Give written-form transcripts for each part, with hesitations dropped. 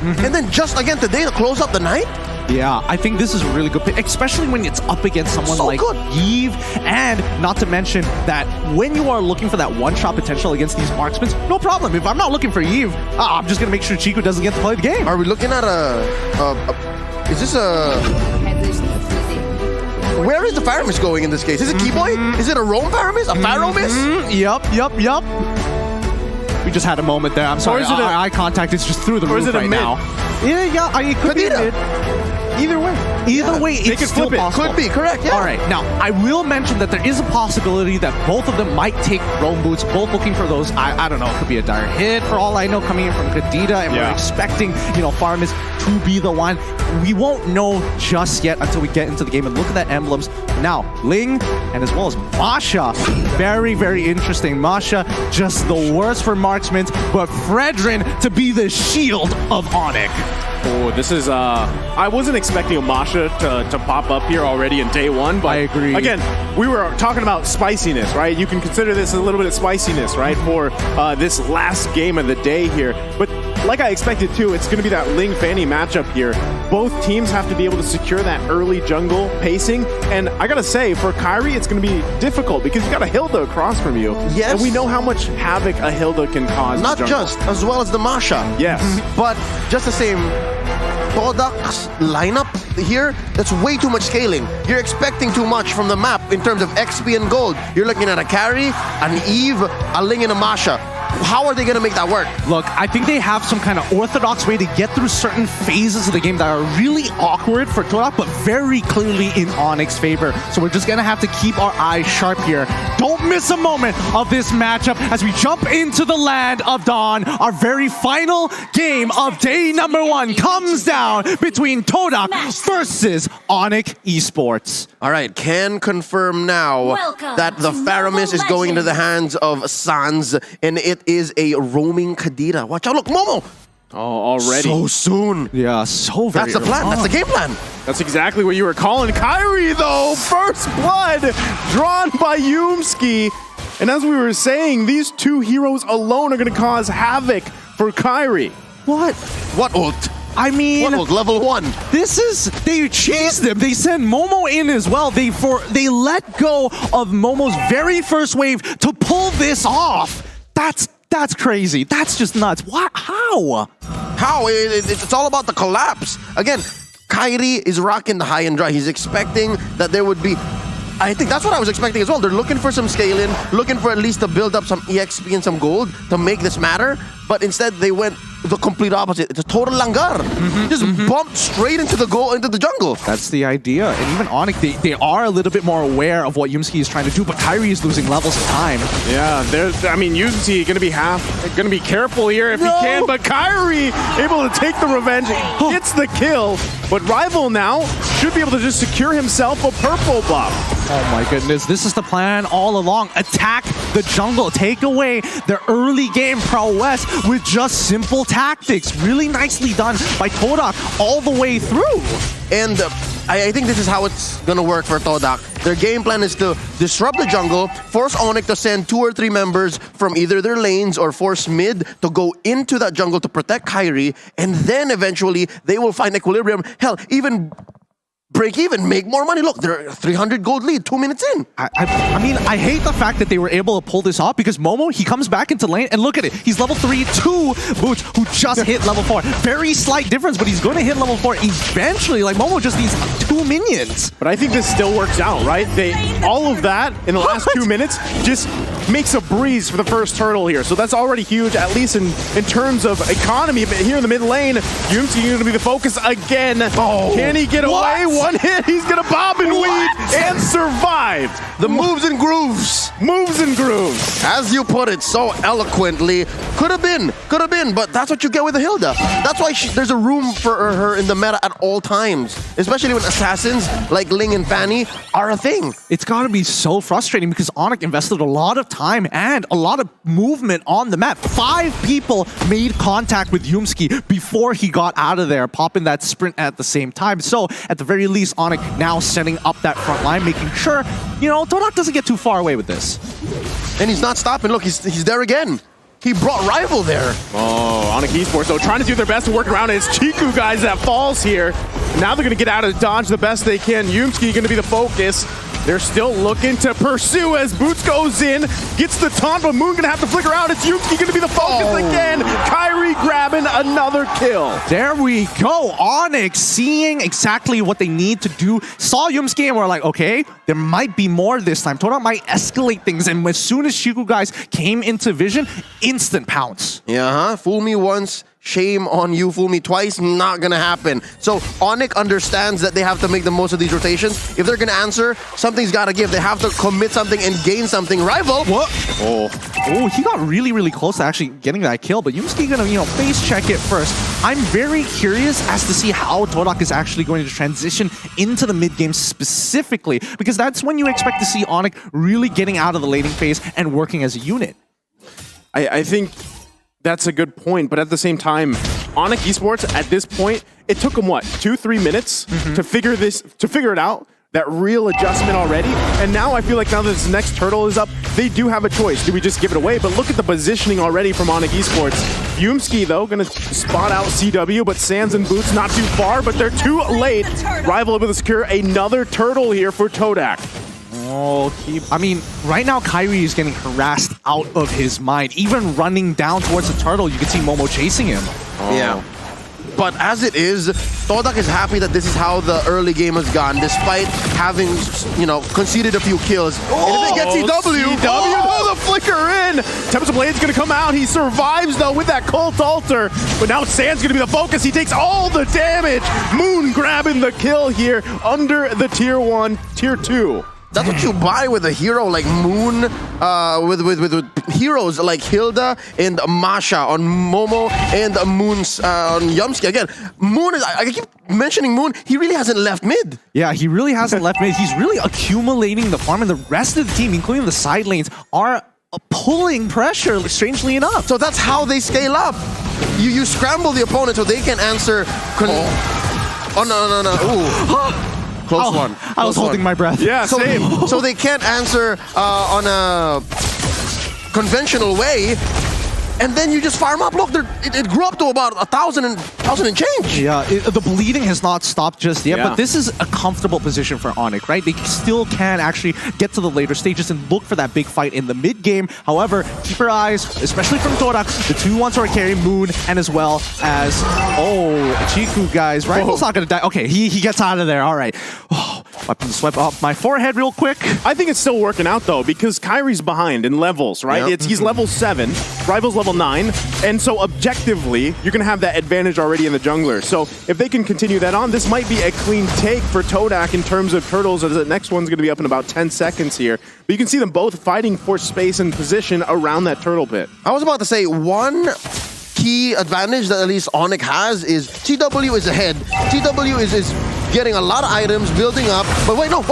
And then just again today to close out the night? Yeah, I think this is a really good pick, especially when it's up against someone So like good. Eve, and not to mention that when you are looking for that one-shot potential against these marksmen, no problem. If I'm not looking for Eve, I'm just going to make sure Chico doesn't get to play the game. Are we looking at is this a... Where is the Faramis going in this case? Is it Keyboy? Is it a Rome Faramis? A Pharaoh-miss? Yup. We just had a moment there. I'm sorry. is it Our eye contact is just through the or roof is it a right mid? now. Yeah, it could be a Kadira. mid. Either way. Either way, they it's could still flip it. possible. Could be, correct, yeah. All right, now, I will mention that there is a possibility that both of them might take Rome boots, both looking for those, I don't know, it could be a dire hit for all I know coming in from Kadita, and we're expecting, Faramis to be the one. We won't know just yet until we get into the game and look at that emblems. Now, Ling and as well as Masha, very, very interesting. Masha, just the worst for marksmen, but Fredrin to be the shield of ONIC. Oh, this is, I wasn't expecting a Masha to pop up here already in day one, but I agree. Again, we were talking about spiciness, right? You can consider this a little bit of spiciness, right, for this last game of the day here. But like I expected too, it's going to be that Ling Fanny matchup here. Both teams have to be able to secure that early jungle pacing, and I gotta say, for Kairi, it's going to be difficult because you got a Hilda across from you. Yes. And we know how much havoc a Hilda can cause. in Not the jungle. just, as well as the Masha. Yes. But just the same, Todak's lineup here, that's way too much scaling. You're expecting too much from the map in terms of XP and gold. You're looking at a carry, an Eve, a Ling, and a Masha. How are they going to make that work? Look, I think they have some kind of orthodox way to get through certain phases of the game that are really awkward for Todak, but very clearly in ONIC's favor. So we're just going to have to keep our eyes sharp here. Don't miss a moment of this matchup as we jump into the land of Dawn. Our very final game of day number 1 comes down between Todak versus ONIC Esports. All right, can confirm now that the Faramis is going into the hands of Sans, and it is a roaming Kadira. Watch out, look, Momo! Oh, already. So soon. Yeah, so very That's the plan, that's the game plan. That's exactly what you were calling. Kairi, though, first blood drawn by Yumski. And as we were saying, these two heroes alone are going to cause havoc for Kairi. What? What ult? I mean, What ult? Level 1. this is, they chased them. They sent Momo in as well. They let go of Momo's very first wave to pull this off. That's crazy. That's just nuts. What? How? How? It's all about the collapse. Again, Kairi is rocking the high and dry. He's expecting that there would be... I think that's what I was expecting as well. They're looking for some scaling, looking for at least to build up some EXP and some gold to make this matter. But instead, they went the complete opposite. It's a total langar. Just bumped straight into the jungle. That's the idea. And even ONIC, they are a little bit more aware of what Yumski is trying to do, but Kairi is losing levels of time. Yeah, Yumski going to be careful here if he can, but Kairi able to take the revenge, gets the kill, but Rival now should be able to just secure himself a purple buff. Oh my goodness, this is the plan all along. Attack the jungle, take away the early game prowess with just simple tactics. Really nicely done by Todak all the way through. And I think this is how it's going to work for Todak. Their game plan is to disrupt the jungle, force ONIC to send 2 or 3 members from either their lanes or force mid to go into that jungle to protect Kairi, and then eventually they will find equilibrium. Hell, even break even, make more money. Look, they're a 300 gold lead 2 minutes in. I mean, I hate the fact that they were able to pull this off because Momo, he comes back into lane and look at it. He's level 3, 2 Boots who just hit level 4. Very slight difference, but he's going to hit level 4 eventually. Like, Momo just needs 2 minions. But I think this still works out, right? All of that in the last 2 minutes just makes a breeze for the first turtle here. So that's already huge, at least in terms of economy. But here in the mid lane, Yumski going to be the focus again. Oh, can he get away? One hit, he's going to bob and weave and survive. The moves and grooves. Moves and grooves. As you put it so eloquently, could have been, but that's what you get with the Hilda. That's why there's a room for her in the meta at all times, especially when assassins like Ling and Fanny are a thing. It's got to be so frustrating because ONIC invested a lot of time and a lot of movement on the map. 5 people made contact with Yumski before he got out of there, popping that sprint at the same time. So at the very least, ONIC now setting up that front line, making sure, Todak doesn't get too far away with this. And he's not stopping. Look, he's there again. he brought Rival there. Oh, ONIC Esports, though, trying to do their best to work around it. It's Chiku, guys, that falls here. Now they're going to get out of dodge the best they can. Yumski going to be the focus. They're still looking to pursue as Boots goes in, gets the taunt, but Moon going to have to flicker out. It's Yumski going to be the focus again. Kyrie grabbing another kill. There we go. ONIC seeing exactly what they need to do. Saw Yumski and we're like, okay, there might be more this time. TODOC might escalate things. And as soon as Chiku guys came into vision, instant pounce. Yeah, fool me once, shame on you. Fool me twice, not gonna happen. So ONIC understands that they have to make the most of these rotations. If they're gonna answer, something's gotta give. They have to commit something and gain something. Rival. What? Oh, he got really, really close to actually getting that kill, but Yumski gonna, face check it first. I'm very curious as to see how TODOC is actually going to transition into the mid game specifically, because that's when you expect to see ONIC really getting out of the laning phase and working as a unit. I think that's a good point, but at the same time, ONIC Esports at this point, it took them what, 2-3 minutes to figure it out. That real adjustment already, and now I feel like now that this next turtle is up, they do have a choice. Do we just give it away? But look at the positioning already from ONIC Esports. Yumski though gonna spot out CW, but Sands and Boots not too far, but they're too late. Rival able to secure another turtle here for TODOC. I mean, right now Kyrie is getting harassed out of his mind. Even running down towards the turtle, you can see Momo chasing him. Yeah. But as it is, TODOC is happy that this is how the early game has gone, despite having, conceded a few kills. And if they get CW, the flicker in! Tempest Blade's gonna come out. He survives though with that Cult Altar, but now Sand's gonna be the focus. He takes all the damage. Moon grabbing the kill here under the tier 1, tier 2. That's what you buy with a hero like Moon, with heroes like Hilda and Masha on Momo and Moon's on Yumski. Again, Moon is, I keep mentioning Moon, he really hasn't left mid. Yeah, he really hasn't left mid. He's really accumulating the farm, and the rest of the team, including the side lanes, are pulling pressure, strangely enough. So that's how they scale up. You scramble the opponent so they can answer. Oh, no. Ooh. Close one. I was holding my breath. Yeah, same. So they can't answer on a conventional way, and then you just farm up. Look, it grew up to about 1,000 and change. Yeah, the bleeding has not stopped just yet, but this is a comfortable position for ONIC, right? They still can actually get to the later stages and look for that big fight in the mid game. However, keep your eyes, especially from TODOC, the two ones are carry Moon, and as well as Chiku, guys. Rival's not gonna die. Okay, he gets out of there. All right. Weapon swept up my forehead real quick. I think it's still working out though, because Kyrie's behind in levels, right? Yep. He's level 7, Rival's level 9, and so objectively, you're gonna have that advantage already in the jungler. So if they can continue that on, this might be a clean take for TODOC in terms of turtles, as the next one's gonna be up in about 10 seconds here. But you can see them both fighting for space and position around that turtle pit. I was about to say, one key advantage that at least ONIC has is TW is ahead. TW is getting a lot of items, building up, but wait, no,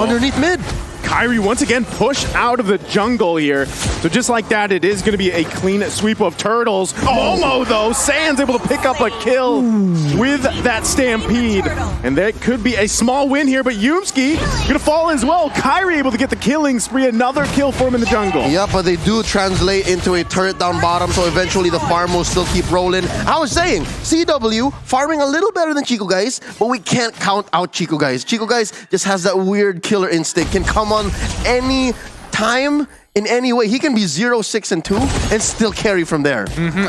underneath mid. Kyrie once again pushed out of the jungle here. So just like that, it is going to be a clean sweep of turtles. Momo, though, Sands able to pick up a kill with that Stampede. And that could be a small win here, but Yumski going to fall as well. Kyrie able to get the killing spree, another kill for him in the jungle. Yeah, but they do translate into a turret down bottom, so eventually the farm will still keep rolling. I was saying, CW farming a little better than Chico Guys, but we can't count out Chico Guys. Chico Guys just has that weird killer instinct, can come on any time, in any way. He can be 0, 6, and 2 and still carry from there.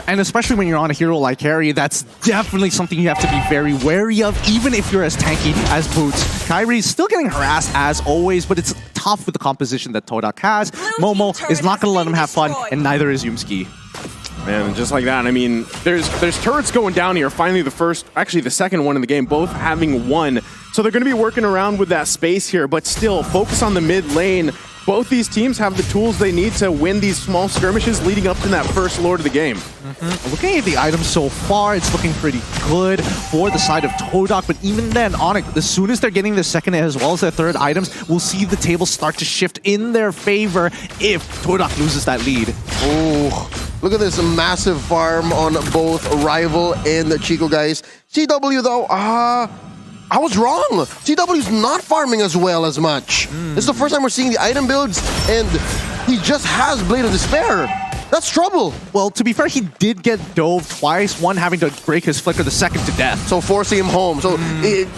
And especially when you're on a hero like Carry, that's definitely something you have to be very wary of, even if you're as tanky as Boots. Kyrie's still getting harassed as always, but it's tough with the composition that TODOC has. Momo is not going to let him have fun, and neither is Yumski. Man, and just like that, I mean, there's turrets going down here. Finally, the second one in the game, both having one. So they're going to be working around with that space here, but still focus on the mid lane. Both these teams have the tools they need to win these small skirmishes leading up to that first Lord of the game. Looking at the items so far, it's looking pretty good for the side of TODOC, but even then, ONIC, as soon as they're getting their second as well as their third items, we'll see the table start to shift in their favor if TODOC loses that lead. Oh, look at this massive farm on both Rival and the Chico Guys. CW though, I was wrong. CW's not farming as well as much. This is the first time we're seeing the item builds, and he just has Blade of Despair. That's trouble. Well, to be fair, he did get dove twice, one having to break his flicker, the second to death. So forcing him home. So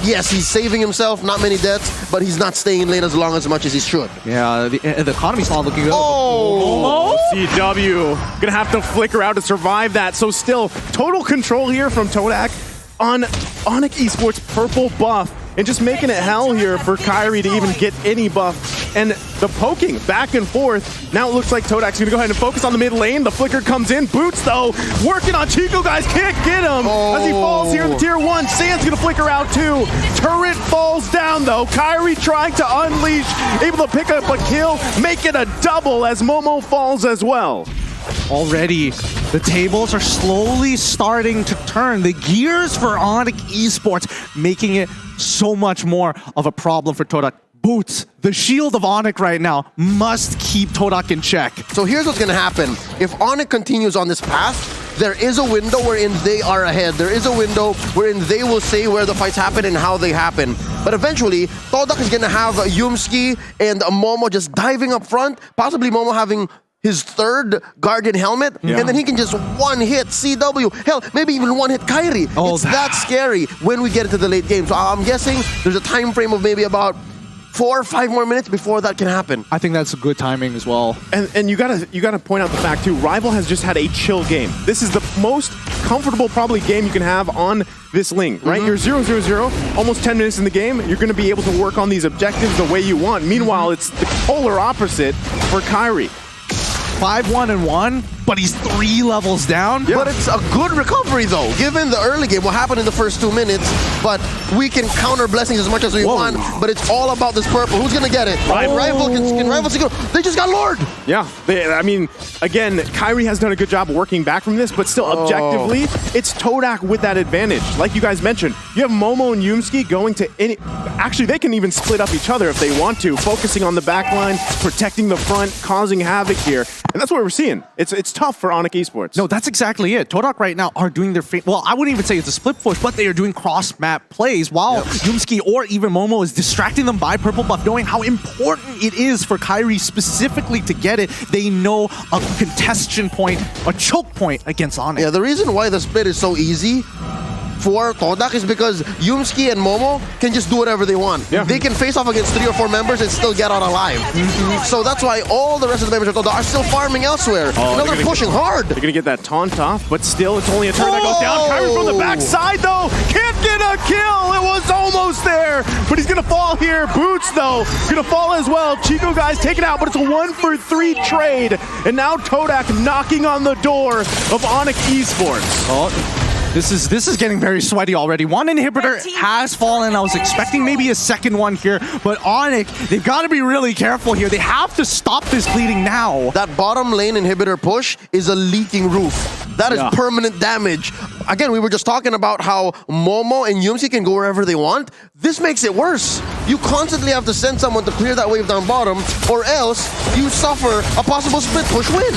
yes, he's saving himself, not many deaths, but he's not staying in lane as long as much as he should. Yeah, the economy's not looking good. Oh! CW gonna have to flicker out to survive that. So still, total control here from Todak on ONIC Esports purple buff. And just making it hell here for Kyrie to even get any buff. And the poking back and forth. Now it looks like Todak's going to go ahead and focus on the mid lane. The flicker comes in. Boots, though, working on Chico, guys. Can't get him as he falls here in the tier 1. Sand's going to flicker out, too. Turret falls down, though. Kyrie trying to unleash. Able to pick up a kill. Make it a double as Momo falls as well. Already, the tables are slowly starting to turn. The gears for ONIC Esports, making it so much more of a problem for Todak. Boots, the shield of ONIC right now, must keep Todak in check. So here's what's going to happen. If ONIC continues on this path, there is a window wherein they are ahead. There is a window wherein they will say where the fights happen and how they happen. But eventually, Todak is going to have Yumski and Momo just diving up front, possibly Momo having his third Guardian helmet, and then he can just one-hit CW. Hell, maybe even one-hit Kyrie. It's that scary when we get into the late game. So I'm guessing there's a time frame of maybe about 4 or 5 more minutes before that can happen. I think that's good timing as well. And you gotta point out the fact too, Rival has just had a chill game. This is the most comfortable probably game you can have on this link, right? You're 0-0-0, almost 10 minutes in the game. You're gonna be able to work on these objectives the way you want. Meanwhile, it's the polar opposite for Kyrie. 5-1-1, but he's 3 levels down. But it's a good recovery, though, given the early game, what happened in the first 2 minutes. But we can counter blessings as much as we want, but it's all about this purple. Who's going to get it? Rival can Rival secure. They just got lured. Yeah, I mean, again, Kyrie has done a good job working back from this, but still, objectively, it's Todak with that advantage. Like you guys mentioned, you have Momo and Yumski going to any... Actually, they can even split up each other if they want to, focusing on the back line, protecting the front, causing havoc here. And that's what we're seeing. It's tough for ONIC Esports. No, that's exactly it. Todak right now are doing their... Well, I wouldn't even say it's a split push, but they are doing cross-map plays while Yumski or even Momo is distracting them by purple buff, knowing how important it is for Kyrie specifically to get it. They know a contestation point, a choke point against ONIC. Yeah, the reason why the split is so easy for Todak is because Yumski and Momo can just do whatever they want. They can face off against 3 or 4 members and still get out alive. So that's why all the rest of the members of Todak are still farming elsewhere. They're pushing hard. They're gonna get that taunt off, but still it's only a turn that goes down. Kyrie from the backside though, can't get a kill. It was almost there, but he's gonna fall here. Boots though, gonna fall as well. Chico guys take it out, but it's a 1-for-3 trade. And now Todak knocking on the door of ONIC Esports. This is getting very sweaty already. One inhibitor has fallen. I was expecting maybe a second one here, but ONIC, they've got to be really careful here. They have to stop this bleeding now. That bottom lane inhibitor push is a leaking roof. That is permanent damage. Again, we were just talking about how Momo and Yumsi can go wherever they want. This makes it worse. You constantly have to send someone to clear that wave down bottom, or else you suffer a possible split push win.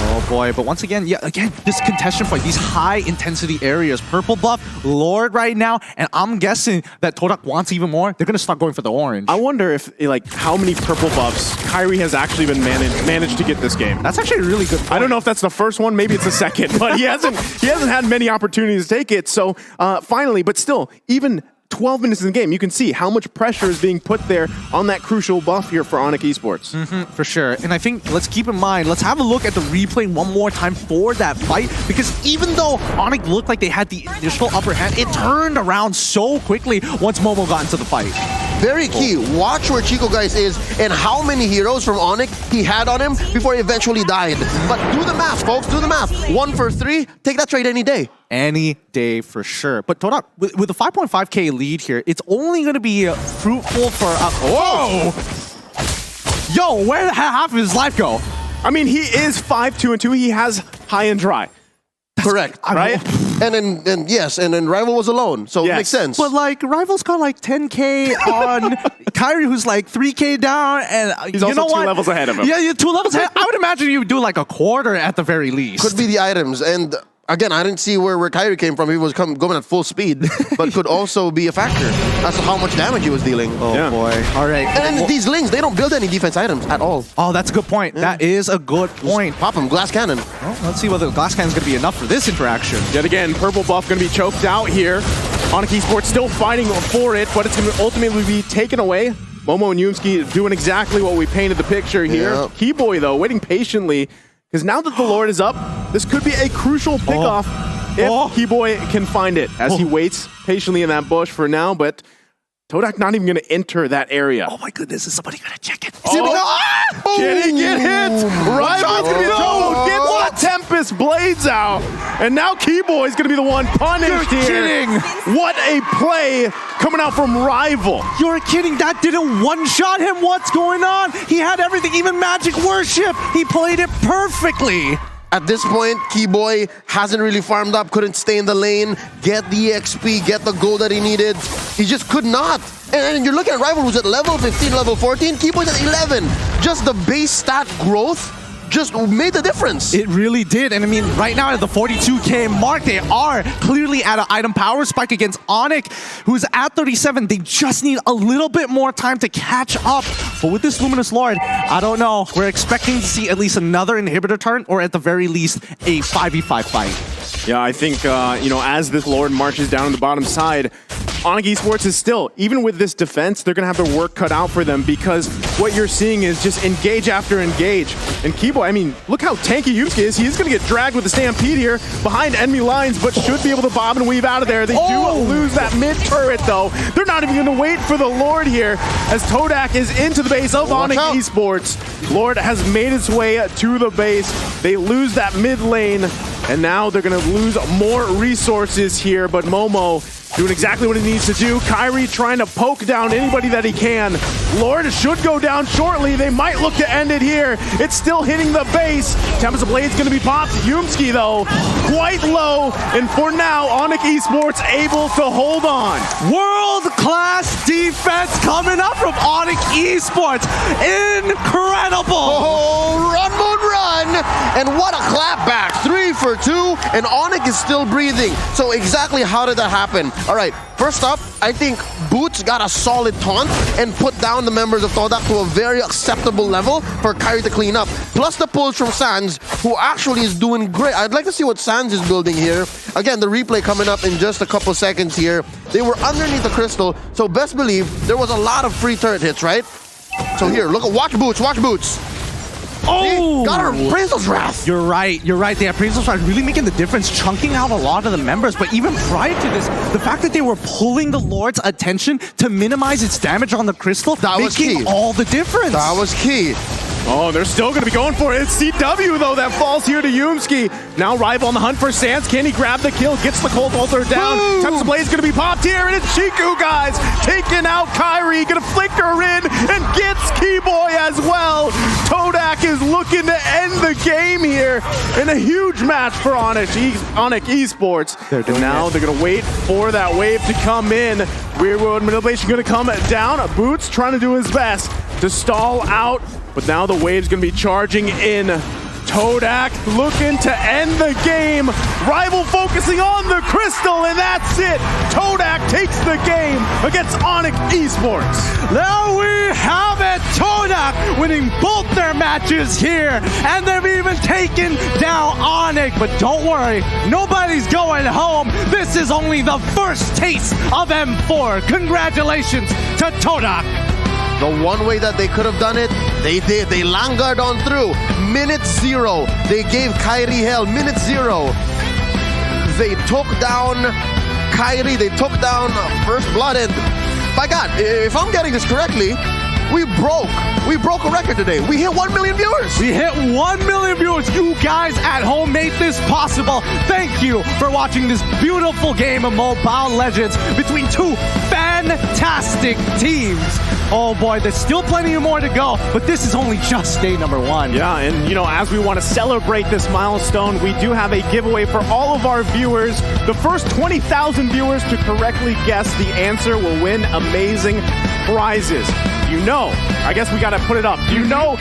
Oh boy, but once again, this contestation fight, these high intensity areas, purple buff, Lord right now, and I'm guessing that Todak wants even more. They're gonna start going for the orange. I wonder if, like, how many purple buffs Kyrie has actually been managed to get this game. That's actually a really good point. I don't know if that's the first one, maybe it's the second, but he hasn't had many opportunities to take it. So finally, but still, even 12 minutes in the game, you can see how much pressure is being put there on that crucial buff here for ONIC Esports. For sure. And I think, let's keep in mind, let's have a look at the replay one more time for that fight, because even though ONIC looked like they had the initial upper hand, it turned around so quickly once Momo got into the fight. Very key. Watch where Chico guys is and how many heroes from ONIC he had on him before he eventually died. But do the math, folks. Do the math. 1-for-3. Take that trade any day. Any day for sure. But Todak, with a 5.5k lead here, it's only going to be fruitful for... Whoa! Yo, where did half of his life go? I mean, he is 5-2-2. He has high and dry. Correct, right? And then Rival was alone, so it makes sense. But like, Rival's got like 10k on Kyrie, who's like 3k down, and he's also 2 levels ahead of him. Yeah, 2 levels ahead. I would imagine you would do like a quarter at the very least. Could be the items, and Again, I didn't see where Kairi came from. He was going at full speed, but could also be a factor as to how much damage he was dealing. Oh boy. All right. And then these Lings, they don't build any defense items at all. Oh, that's a good point. That is a good point. Pop him, glass cannon. Well, let's see whether the glass cannon is going to be enough for this interaction. Yet again, purple buff going to be choked out here. ONIC Esports still fighting for it, but it's going to ultimately be taken away. Momo and Yumski doing exactly what we painted the picture here. Yeah. Keyboy, though, waiting patiently, because now that the Lord is up, this could be a crucial pickoff if Keyboy can find it, as he waits patiently in that bush for now, but Todak not even going to enter that area. Oh my goodness, is somebody going to check it? Can he get hit? Rival's going to be told. Get the Tempest Blades out. And now Keyboy is going to be the one punished You're here. kidding. What a play coming out from Rival. You're kidding. That didn't one-shot him. What's going on? He had everything, even Magic Worship. He played it perfectly. At this point, Keyboy hasn't really farmed up, couldn't stay in the lane, get the XP, get the gold that he needed. He just could not. And you're looking at Rival who's at level 15, level 14. Keyboy's at 11. Just the base stat growth just made the difference. It really did. And I mean, right now at the 42K mark, they are clearly at an item power spike against ONIC, who's at 37. They just need a little bit more time to catch up. But with this Luminous Lord, I don't know. We're expecting to see at least another inhibitor turn, or at the very least, a 5v5 fight. Yeah, I think, you know, as this Lord marches down on the bottom side, ONIC Esports is still, even with this defense, they're going to have their work cut out for them, because what you're seeing is just engage after engage. And Keyboy, I mean, look how tanky Yumski is. He's going to get dragged with the Stampede here behind enemy lines, but should be able to bob and weave out of there. They do lose that mid-turret, though. They're not even going to wait for the Lord here, as Todak is into the base of ONIC Esports. Lord has made its way to the base. They lose that mid lane, and now they're going to lose more resources here, but Momo doing exactly what he needs to do. Kairi trying to poke down anybody that he can. Lord should go down shortly. They might look to end it here. It's still hitting the base. Tempest Blade's going to be popped. Yumski, though, quite low. And for now, ONIC Esports able to hold on. World-class defense coming up from ONIC Esports. Incredible. Oh, run, Moon, run! And what a clapback. 3 for 2, and ONIC is still breathing. So exactly how did that happen? All right, first up, I think Boots got a solid taunt and put down the members of Todak to a very acceptable level for Kairi to clean up. Plus the pulls from Sans, who actually is doing great. I'd like to see what Sans is building here. Again, the replay coming up in just a couple seconds here. They were underneath the crystal, so best believe there was a lot of free turret hits, right? So here, look at, watch Boots, watch Boots. Oh! Got her Appraisal's Wrath. You're right. The Appraisal's Wrath really making the difference, chunking out a lot of the members. But even prior to this, the fact that they were pulling the Lord's attention to minimize its damage on the crystal, that was making key. all the difference. That was key. Oh, they're still going to be going for it. It's CW, though, that falls here to Yumski. Now Rival on the hunt for Sans. Can he grab the kill? Gets the Cold Altar down. Tempest Blade's going to be popped here, and it's Shiku, guys. Taking out Kairi. Going to flicker in and gets Keyboy as well. Todak is looking to end the game here in a huge match for ONIC Esports. And now they're going to wait for that wave to come in. Rear World Manipulation going to come down. Boots trying to do his best to stall out. But now the wave's going to be charging in. Todak looking to end the game. Rival focusing on the crystal, and that's it. Todak takes the game against ONIC Esports. There we have it. Todak winning both their matches here, and they've even taken down ONIC. But don't worry, nobody's going home. This is only the first taste of M4. Congratulations to Todak. The one way that they could have done it, they did. They languard on through. Minute 0. They gave Kairi hell. Minute 0. They took down Kairi. They took down First Blood. And by God, if I'm getting this correctly, we broke a record today. We hit 1 million viewers. We hit 1 million viewers. You guys at home made this possible. Thank you for watching this beautiful game of Mobile Legends between two fantastic teams. Oh boy, there's still plenty more to go, but this is only just day number 1. Yeah, and you know, as we want to celebrate this milestone, we do have a giveaway for all of our viewers. The first 20,000 viewers to correctly guess the answer will win amazing prizes. You know, I guess we got to put it up. Do you know